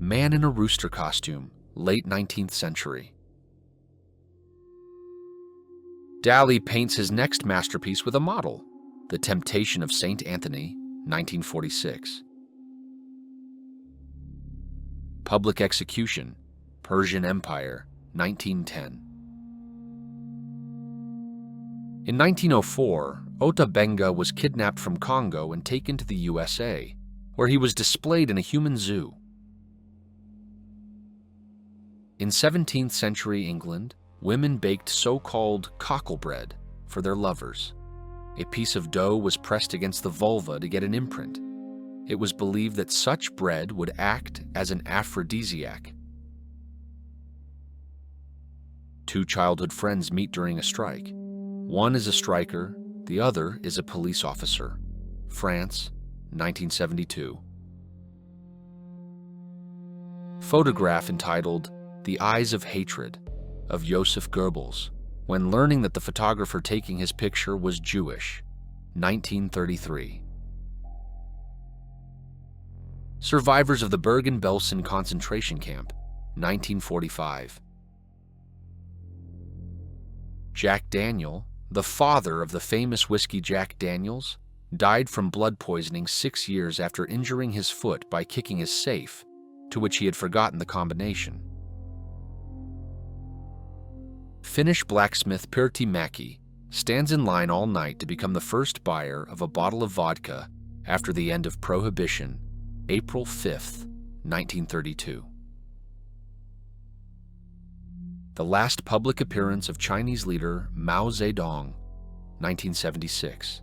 Man in a rooster costume, late 19th century. Dali paints his next masterpiece with a model, The Temptation of St. Anthony, 1946. Public execution, Persian Empire, 1910. In 1904, Ota Benga was kidnapped from Congo and taken to the USA, where he was displayed in a human zoo. In 17th century England, women baked so-called cockle bread for their lovers. A piece of dough was pressed against the vulva to get an imprint. It was believed that such bread would act as an aphrodisiac. Two childhood friends meet during a strike. One is a striker, the other is a police officer. France, 1972. Photograph entitled The Eyes of Hatred of Joseph Goebbels, when learning that the photographer taking his picture was Jewish, 1933. Survivors of the Bergen-Belsen concentration camp, 1945. Jack Daniel, the father of the famous whiskey Jack Daniels, died from blood poisoning 6 years after injuring his foot by kicking his safe, to which he had forgotten the combination. Finnish blacksmith Pertti Mäki stands in line all night to become the first buyer of a bottle of vodka after the end of Prohibition, April 5th, 1932. The last public appearance of Chinese leader Mao Zedong, 1976.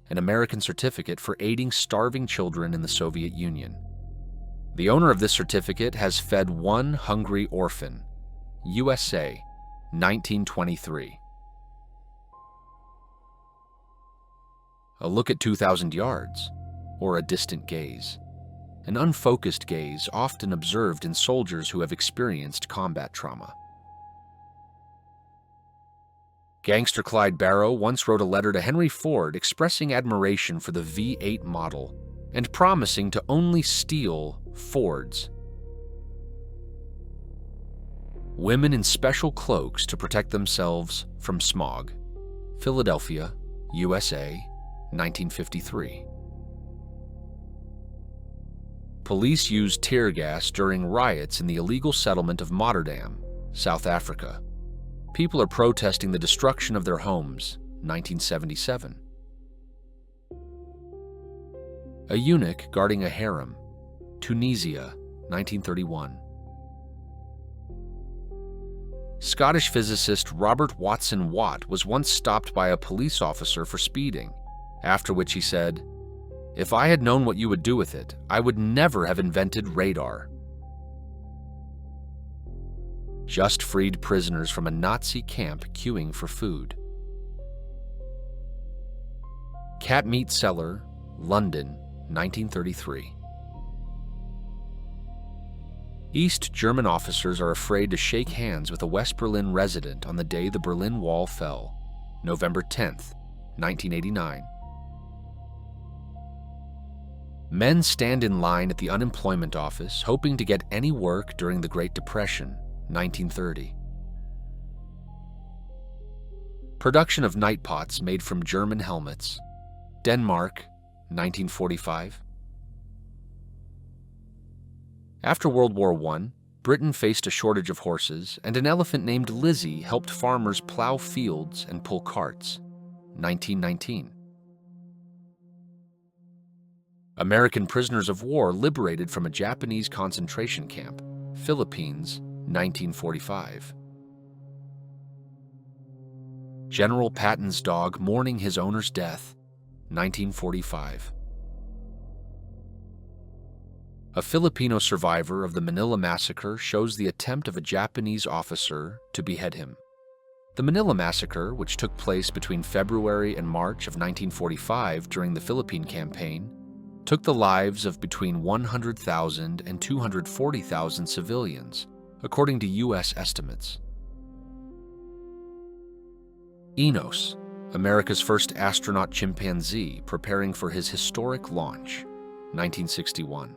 An American certificate for aiding starving children in the Soviet Union. The owner of this certificate has fed one hungry orphan, USA, 1923. A look at 2,000 yards, or a distant gaze. An unfocused gaze often observed in soldiers who have experienced combat trauma. Gangster Clyde Barrow once wrote a letter to Henry Ford expressing admiration for the V8 model and promising to only steal Fords. Women in special cloaks to protect themselves from smog. Philadelphia, USA, 1953. Police used tear gas during riots in the illegal settlement of Rotterdam, South Africa. People are protesting the destruction of their homes, 1977. A eunuch guarding a harem, Tunisia, 1931. Scottish physicist Robert Watson Watt was once stopped by a police officer for speeding, after which he said, "If I had known what you would do with it, I would never have invented radar." Just freed prisoners from a Nazi camp queuing for food. Cat meat cellar, London, 1933. East German officers are afraid to shake hands with a West Berlin resident on the day the Berlin Wall fell, November 10th, 1989. Men stand in line at the unemployment office hoping to get any work during the Great Depression, 1930. Production of night pots made from German helmets, Denmark, 1945. After World War I, Britain faced a shortage of horses, and an elephant named Lizzie helped farmers plow fields and pull carts, 1919. American prisoners of war liberated from a Japanese concentration camp, Philippines, 1945. General Patton's dog mourning his owner's death, 1945. A Filipino survivor of the Manila Massacre shows the attempt of a Japanese officer to behead him. The Manila Massacre, which took place between February and March of 1945 during the Philippine Campaign, took the lives of between 100,000 and 240,000 civilians, according to U.S. estimates. Enos, America's first astronaut chimpanzee preparing for his historic launch, 1961.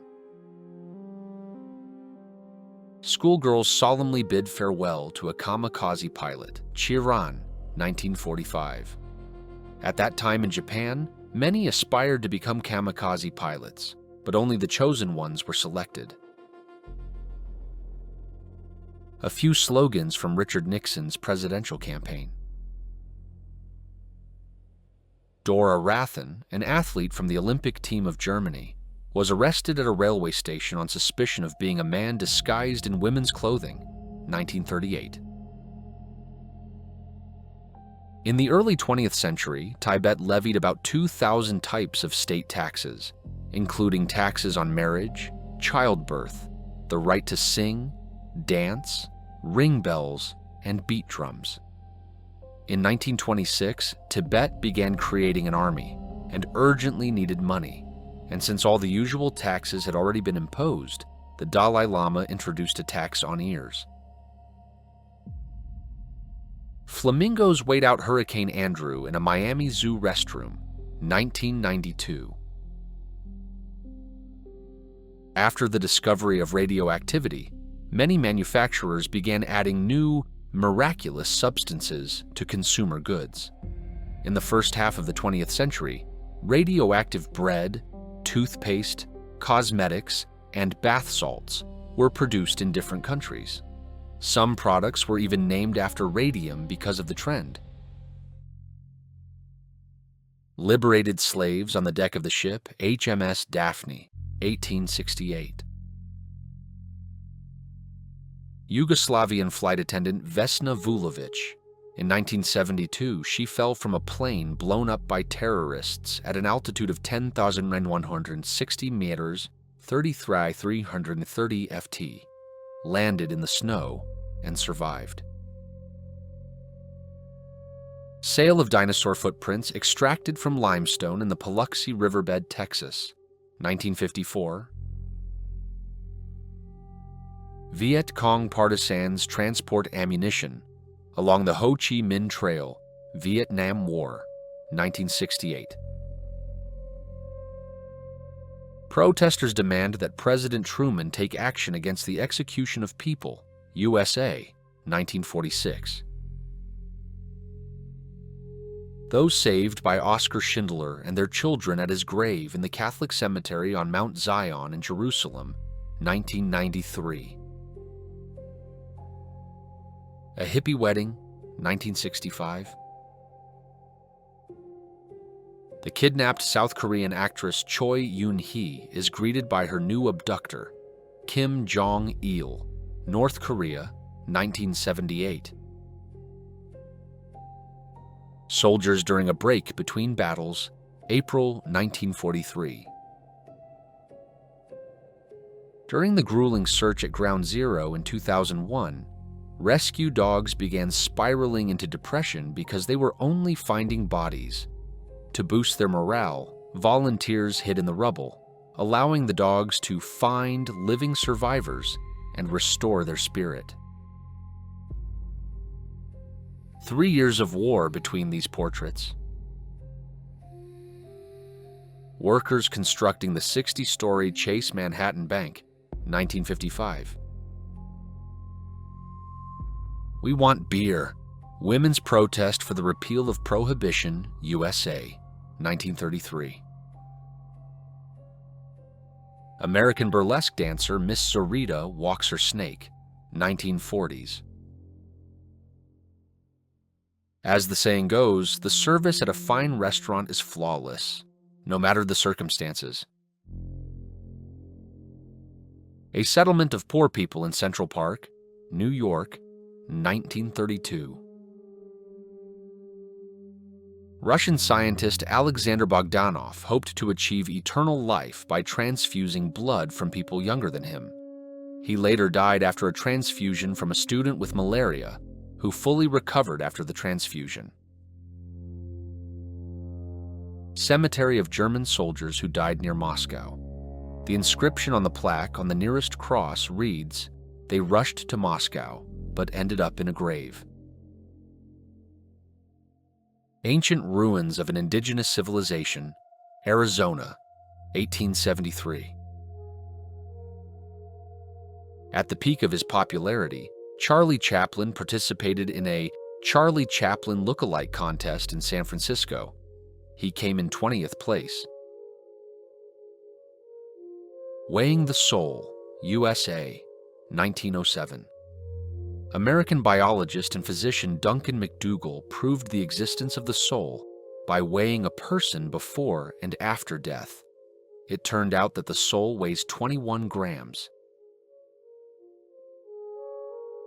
Schoolgirls solemnly bid farewell to a kamikaze pilot, Chiron, 1945. At that time in Japan, many aspired to become kamikaze pilots, but only the chosen ones were selected. A few slogans from Richard Nixon's presidential campaign. Dora Rathen, an athlete from the Olympic team of Germany, was arrested at a railway station on suspicion of being a man disguised in women's clothing, 1938. In the early 20th century, Tibet levied about 2,000 types of state taxes, including taxes on marriage, childbirth, the right to sing, dance, ring bells, and beat drums. In 1926, Tibet began creating an army and urgently needed money, and since all the usual taxes had already been imposed, the Dalai Lama introduced a tax on ears. Flamingos wait out Hurricane Andrew in a Miami Zoo restroom, 1992. After the discovery of radioactivity, many manufacturers began adding new, miraculous substances to consumer goods. In the first half of the 20th century, radioactive bread, toothpaste, cosmetics, and bath salts were produced in different countries. Some products were even named after radium because of the trend. Liberated slaves on the deck of the ship HMS Daphne, 1868. Yugoslavian flight attendant Vesna Vulovic. In 1972, she fell from a plane blown up by terrorists at an altitude of 10,160 meters, 330 ft, landed in the snow, and survived. Sale of dinosaur footprints extracted from limestone in the Paluxy Riverbed, Texas, 1954. Viet Cong partisans transport ammunition along the Ho Chi Minh Trail, Vietnam War, 1968. Protesters demand that President Truman take action against the execution of people, USA, 1946. Those saved by Oskar Schindler and their children at his grave in the Catholic cemetery on Mount Zion in Jerusalem, 1993. A Hippie Wedding, 1965. The kidnapped South Korean actress Choi Yoon-hee is greeted by her new abductor, Kim Jong-il, North Korea, 1978. Soldiers during a break between battles, April 1943. During the grueling search at Ground Zero in 2001, rescue dogs began spiraling into depression because they were only finding bodies. To boost their morale, volunteers hid in the rubble, allowing the dogs to find living survivors and restore their spirit. 3 years of war between these portraits. Workers constructing the 60-story Chase Manhattan Bank, 1955. We want beer. Women's protest for the repeal of Prohibition, USA, 1933. American burlesque dancer Miss Sarita walks her snake, 1940s. As the saying goes, the service at a fine restaurant is flawless, no matter the circumstances. A settlement of poor people in Central Park, New York, 1932. Russian scientist Alexander Bogdanov hoped to achieve eternal life by transfusing blood from people younger than him. He later died after a transfusion from a student with malaria, who fully recovered after the transfusion. Cemetery of German soldiers who died near Moscow. The inscription on the plaque on the nearest cross reads, "They rushed to Moscow, but ended up in a grave." Ancient ruins of an indigenous civilization, Arizona, 1873. At the peak of his popularity, Charlie Chaplin participated in a Charlie Chaplin look-alike contest in San Francisco. He came in 20th place. Weighing the Soul, USA, 1907. American biologist and physician Duncan McDougall proved the existence of the soul by weighing a person before and after death. It turned out that the soul weighs 21 grams.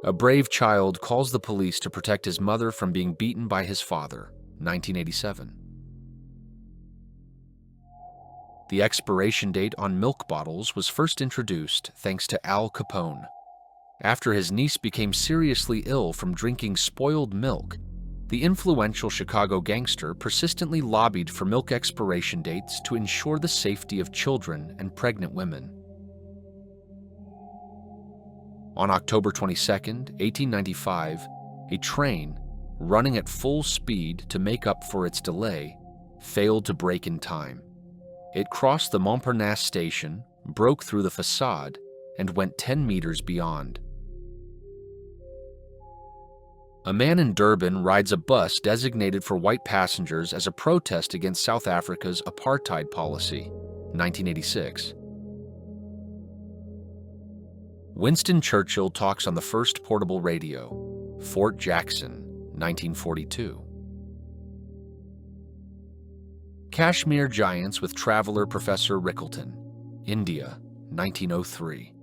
A brave child calls the police to protect his mother from being beaten by his father, 1987. The expiration date on milk bottles was first introduced thanks to Al Capone. After his niece became seriously ill from drinking spoiled milk, the influential Chicago gangster persistently lobbied for milk expiration dates to ensure the safety of children and pregnant women. On October 22, 1895, a train, running at full speed to make up for its delay, failed to brake in time. It crossed the Montparnasse station, broke through the facade, and went 10 meters beyond. A man in Durban rides a bus designated for white passengers as a protest against South Africa's apartheid policy, 1986. Winston Churchill talks on the first portable radio, Fort Jackson, 1942. Kashmir Giants with Traveler Professor Rickleton, India, 1903.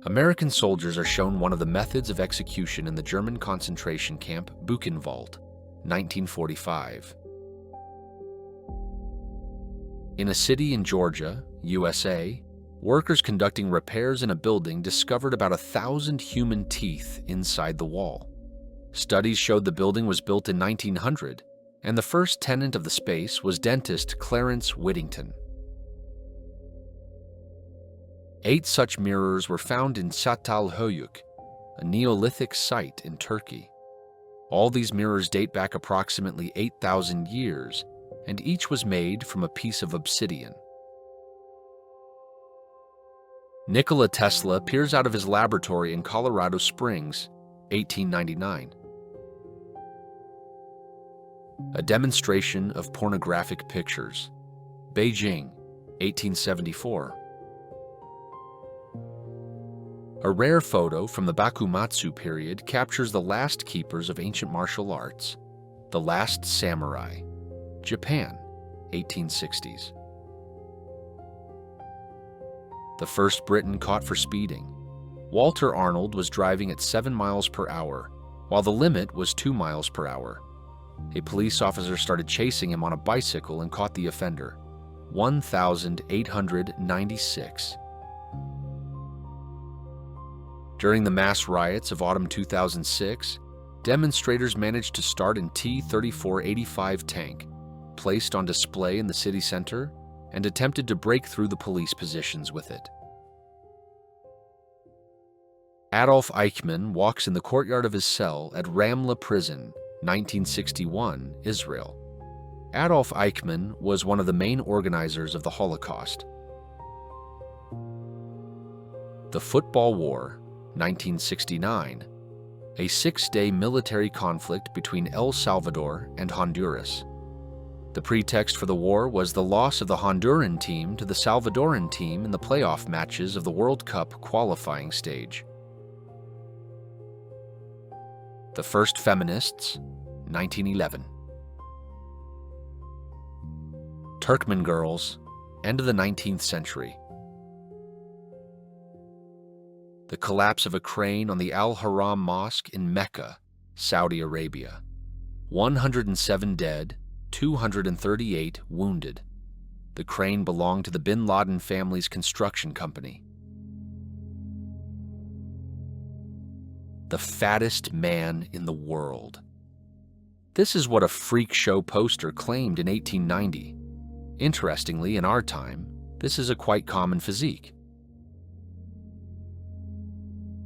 American soldiers are shown one of the methods of execution in the German concentration camp Buchenwald, 1945. In a city in Georgia, USA, workers conducting repairs in a building discovered about 1,000 human teeth inside the wall. Studies showed the building was built in 1900, and the first tenant of the space was dentist Clarence Whittington. 8 such mirrors were found in Çatalhöyük, a Neolithic site in Turkey. All these mirrors date back approximately 8,000 years, and each was made from a piece of obsidian. Nikola Tesla peers out of his laboratory in Colorado Springs, 1899. A demonstration of pornographic pictures, Beijing, 1874. A rare photo from the Bakumatsu period captures the last keepers of ancient martial arts, The Last Samurai, Japan, 1860s. The first Briton caught for speeding. Walter Arnold was driving at 7 miles per hour, while the limit was 2 miles per hour. A police officer started chasing him on a bicycle and caught the offender. 1,896. During the mass riots of autumn 2006, demonstrators managed to start an T-3485 tank, placed on display in the city center, and attempted to break through the police positions with it. Adolf Eichmann walks in the courtyard of his cell at Ramla Prison, 1961, Israel. Adolf Eichmann was one of the main organizers of the Holocaust. The Football War, 1969, a 6-day military conflict between El Salvador and Honduras. The pretext for the war was the loss of the Honduran team to the Salvadoran team in the playoff matches of the World Cup qualifying stage. The First Feminists, 1911. Turkmen girls, end of the 19th century. The collapse of a crane on the Al-Haram Mosque in Mecca, Saudi Arabia. 107 dead, 238 wounded. The crane belonged to the Bin Laden family's construction company. The fattest man in the world. This is what a freak show poster claimed in 1890. Interestingly, in our time, this is a quite common physique.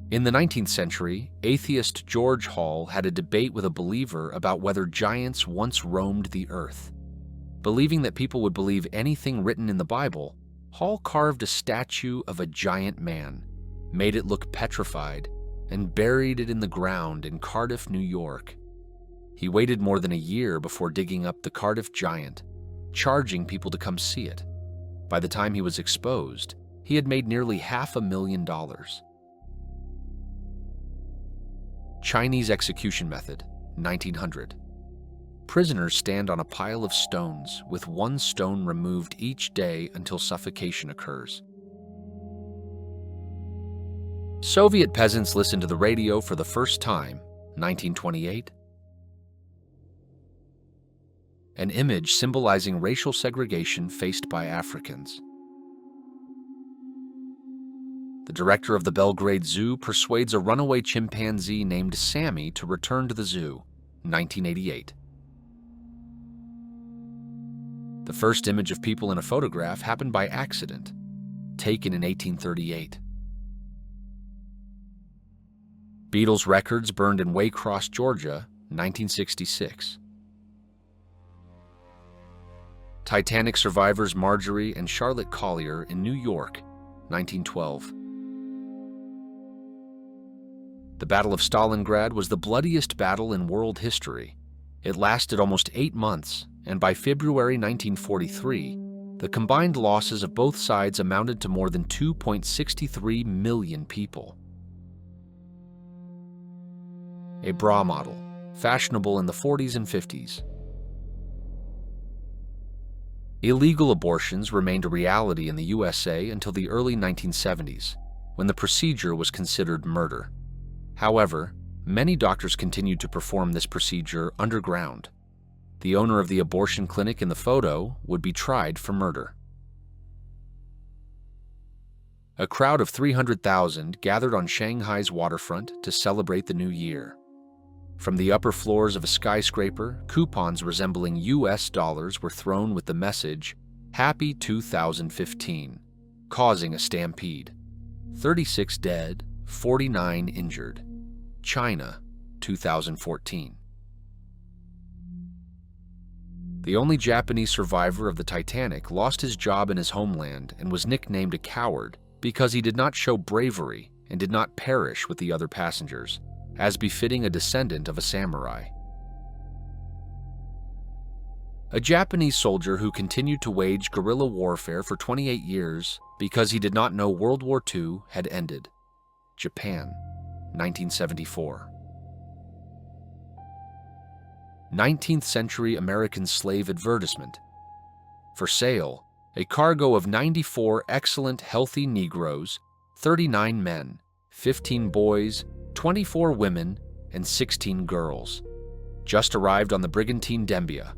In the 19th century, atheist George Hall had a debate with a believer about whether giants once roamed the earth. Believing that people would believe anything written in the Bible, Hall carved a statue of a giant man, made it look petrified, and buried it in the ground in Cardiff, New York. He waited more than a year before digging up the Cardiff giant, charging people to come see it. By the time he was exposed, he had made nearly $500,000. Chinese execution method, 1900. Prisoners stand on a pile of stones with one stone removed each day until suffocation occurs. Soviet peasants listen to the radio for the first time, 1928. An image symbolizing racial segregation faced by Africans. The director of the Belgrade Zoo persuades a runaway chimpanzee named Sammy to return to the zoo, 1988. The first image of people in a photograph happened by accident, taken in 1838. Beatles records burned in Waycross, Georgia, 1966. Titanic survivors Marjorie and Charlotte Collier in New York, 1912. The Battle of Stalingrad was the bloodiest battle in world history. It lasted almost 8 months, and by February 1943, the combined losses of both sides amounted to more than 2.63 million people. A bra model, fashionable in the 40s and 50s. Illegal abortions remained a reality in the USA until the early 1970s, when the procedure was considered murder. However, many doctors continued to perform this procedure underground. The owner of the abortion clinic in the photo would be tried for murder. A crowd of 300,000 gathered on Shanghai's waterfront to celebrate the new year. From the upper floors of a skyscraper, coupons resembling US dollars were thrown with the message, "Happy 2015," causing a stampede. 36 dead, 49 injured. China, 2014. The only Japanese survivor of the Titanic lost his job in his homeland and was nicknamed a coward because he did not show bravery and did not perish with the other passengers, as befitting a descendant of a samurai. A Japanese soldier who continued to wage guerrilla warfare for 28 years because he did not know World War II had ended. Japan, 1974. 19th century American slave advertisement. For sale, a cargo of 94 excellent, healthy Negroes, 39 men, 15 boys, 24 women, and 16 girls. Just arrived on the Brigantine Dembia.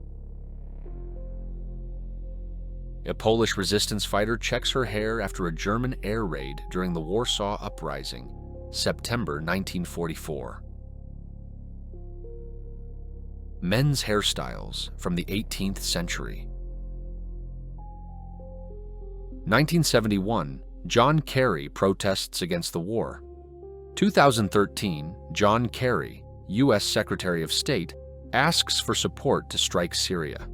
A Polish resistance fighter checks her hair after a German air raid during the Warsaw Uprising, September 1944. Men's hairstyles from the 18th century. 1971, John Kerry protests against the war. 2013, John Kerry, U.S. Secretary of State, asks for support to strike Syria.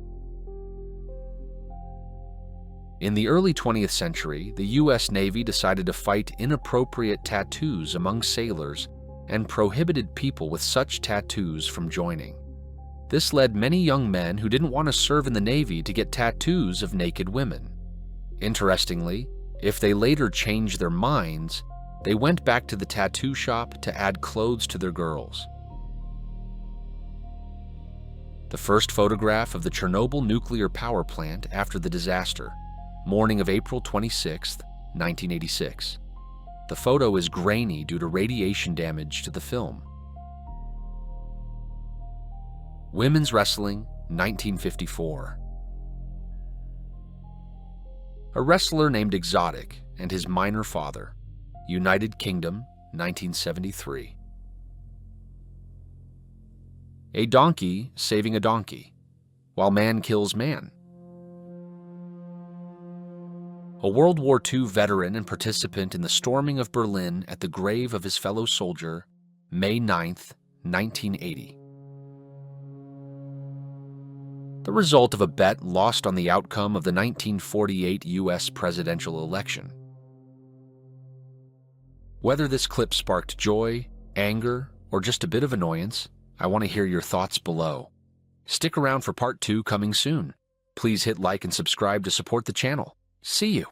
In the early 20th century, the U.S. Navy decided to fight inappropriate tattoos among sailors and prohibited people with such tattoos from joining. This led many young men who didn't want to serve in the Navy to get tattoos of naked women. Interestingly, if they later changed their minds, they went back to the tattoo shop to add clothes to their girls. The first photograph of the Chernobyl nuclear power plant after the disaster, morning of April 26, 1986. The photo is grainy due to radiation damage to the film. Women's wrestling, 1954. A wrestler named Exotic and his minor father, United Kingdom, 1973. A donkey saving a donkey, while man kills man. A World War II veteran and participant in the storming of Berlin at the grave of his fellow soldier, May 9, 1980. the result of a bet lost on the outcome of the 1948 U.S. presidential election. Whether this clip sparked joy, anger, or just a bit of annoyance, I want to hear your thoughts below. Stick around for part 2 coming soon. Please hit like and subscribe to support the channel. See you!